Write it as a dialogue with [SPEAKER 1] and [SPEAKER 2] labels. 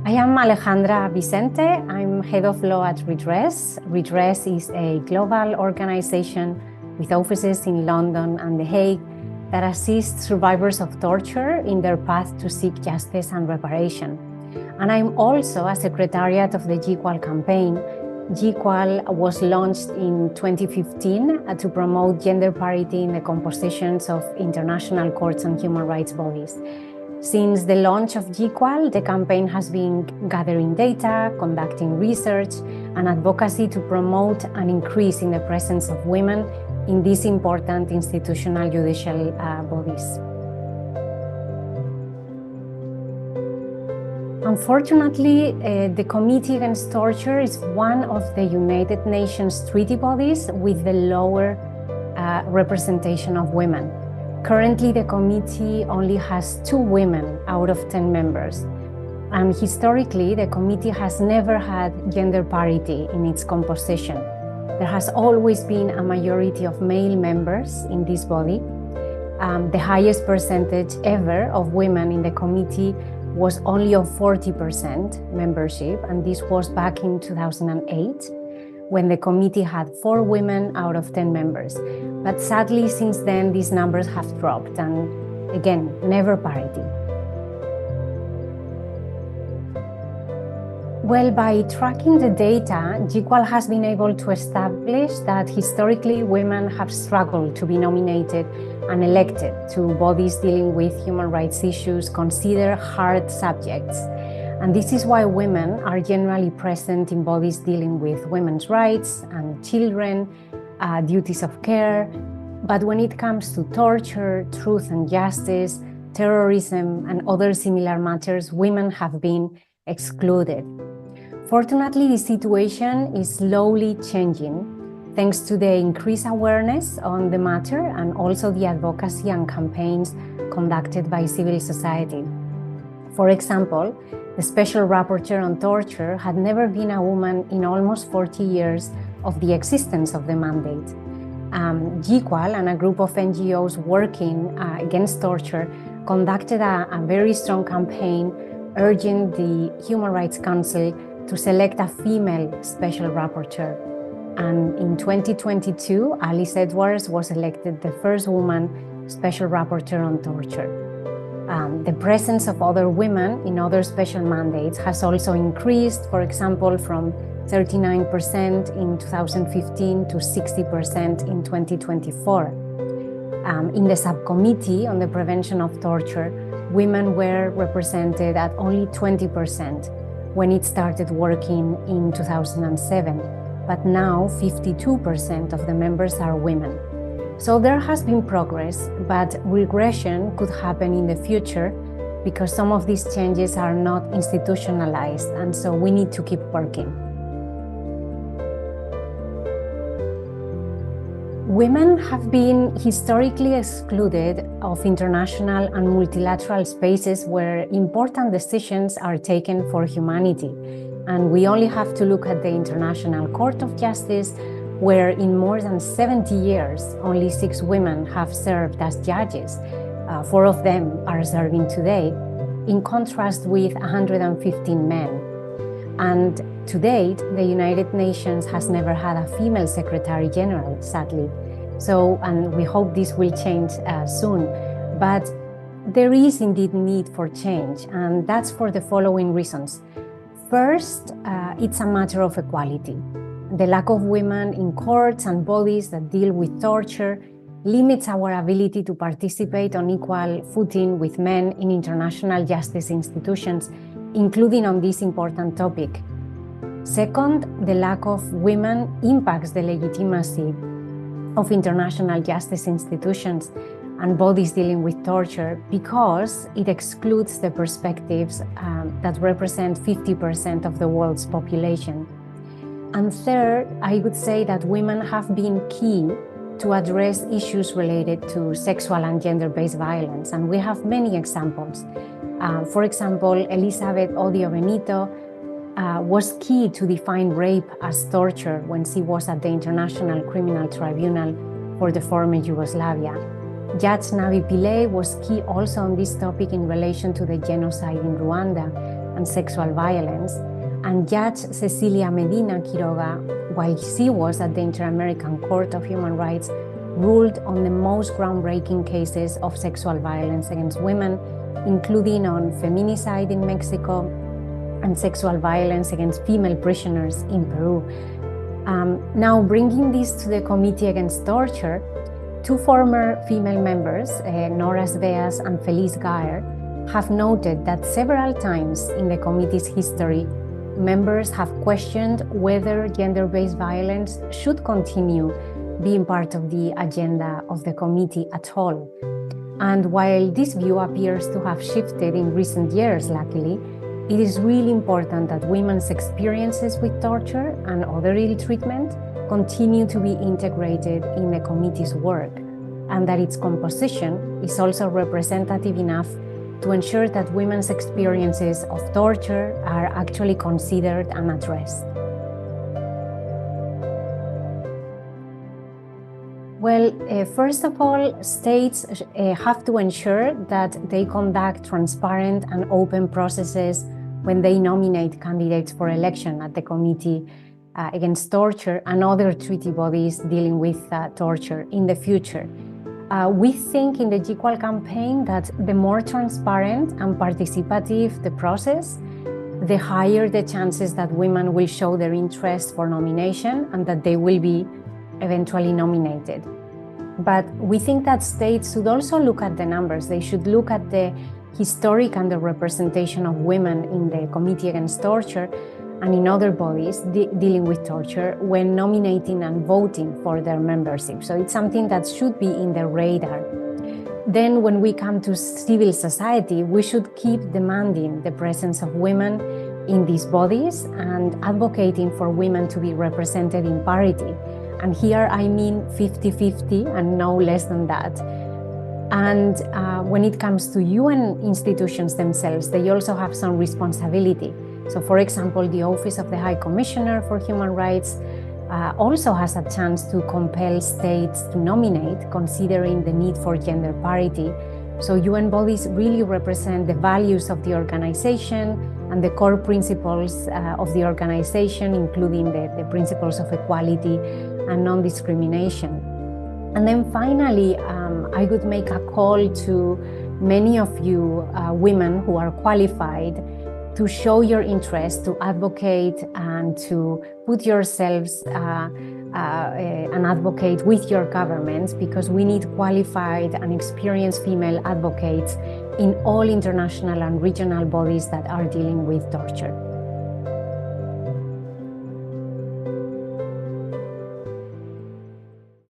[SPEAKER 1] I am Alejandra Vicente. I'm head of law at Redress. Redress is a global organization with offices in London and The Hague that assists survivors of torture in their path to seek justice and reparation. And I'm also a secretariat of the GEQUAL campaign. GEQUAL was launched in 2015 to promote gender parity in the compositions of international courts and human rights bodies. Since the launch of GEQUAL, the campaign has been gathering data, conducting research, and advocacy to promote an increase in the presence of women in these important institutional judicial bodies. Unfortunately, the Committee Against Torture is one of the United Nations treaty bodies with the lower representation of women. Currently, the committee only has 2 women out of 10 members. And historically, the committee has never had gender parity in its composition. There has always been a majority of male members in this body. The highest percentage ever of women in the committee was only of 40% membership, and this was back in 2008, when the committee had 4 women out of 10 members. But sadly, since then, these numbers have dropped, and again, never parity. Well, by tracking the data, GEQUAL has been able to establish that historically women have struggled to be nominated and elected to bodies dealing with human rights issues considered hard subjects. And this is why women are generally present in bodies dealing with women's rights and children, duties of care. But when it comes to torture, truth and justice, terrorism, and other similar matters, women have been excluded. Fortunately, the situation is slowly changing thanks to the increased awareness on the matter and also the advocacy and campaigns conducted by civil society. For example, the Special Rapporteur on Torture had never been a woman in almost 40 years of the existence of the mandate. GEQUAL and a group of NGOs working against torture conducted a very strong campaign urging the Human Rights Council to select a female Special Rapporteur. And in 2022, Alice Edwards was elected the first woman Special Rapporteur on Torture. The presence of other women in other special mandates has also increased, for example, from 39% in 2015 to 60% in 2024. In the subcommittee on the prevention of torture, women were represented at only 20% when it started working in 2007, but now 52% of the members are women. So there has been progress, but regression could happen in the future because some of these changes are not institutionalized, and so we need to keep working. Women have been historically excluded of international and multilateral spaces where important decisions are taken for humanity. And we only have to look at the International Court of Justice, where in more than 70 years, only 6 women have served as judges. 4 of them are serving today, in contrast with 115 men. And to date, the United Nations has never had a female Secretary General, sadly. So, and we hope this will change soon. But there is indeed need for change, and that's for the following reasons. First, it's a matter of equality. The lack of women in courts and bodies that deal with torture limits our ability to participate on equal footing with men in international justice institutions, including on this important topic. Second, the lack of women impacts the legitimacy of international justice institutions and bodies dealing with torture because it excludes the perspectives that represent 50% of the world's population. And third, I would say that women have been key to address issues related to sexual and gender-based violence, and we have many examples. For example, Elizabeth Odio Benito was key to define rape as torture when she was at the International Criminal Tribunal for the former Yugoslavia. Judge Navi Pillay was key also on this topic in relation to the genocide in Rwanda. and sexual violence. And Judge Cecilia Medina Quiroga, while she was at the Inter-American Court of Human Rights, ruled on the most groundbreaking cases of sexual violence against women, including on feminicide in Mexico and sexual violence against female prisoners in Peru. Now, bringing this to the Committee Against Torture, two former female members, Nora Sveas and Felice Gaer, have noted that several times in the committee's history, members have questioned whether gender-based violence should continue being part of the agenda of the committee at all. And while this view appears to have shifted in recent years, luckily, it is really important that women's experiences with torture and other ill treatment continue to be integrated in the committee's work, and that its composition is also representative enough to ensure that women's experiences of torture are actually considered and addressed. Well, first of all, states have to ensure that they conduct transparent and open processes when they nominate candidates for election at the Committee Against Torture and other treaty bodies dealing with torture in the future. We think in the GEQUAL campaign that the more transparent and participative the process, the higher the chances that women will show their interest for nomination and that they will be eventually nominated. But we think that states should also look at the numbers. They should look at the historic underrepresentation of women in the Committee Against Torture and in other bodies dealing with torture when nominating and voting for their membership. So it's something that should be in the radar. Then when we come to civil society, we should keep demanding the presence of women in these bodies and advocating for women to be represented in parity. And here I mean 50-50 and no less than that. And when it comes to UN institutions themselves, they also have some responsibility. So for example, the Office of the High Commissioner for Human Rights also has a chance to compel states to nominate, considering the need for gender parity. So UN bodies really represent the values of the organization and the core principles of the organization, including the principles of equality and non-discrimination. And then finally, I would make a call to many of you women who are qualified to show your interest, to advocate and to put yourselves and advocate with your governments, because we need qualified and experienced female advocates in all international and regional bodies that are dealing with torture.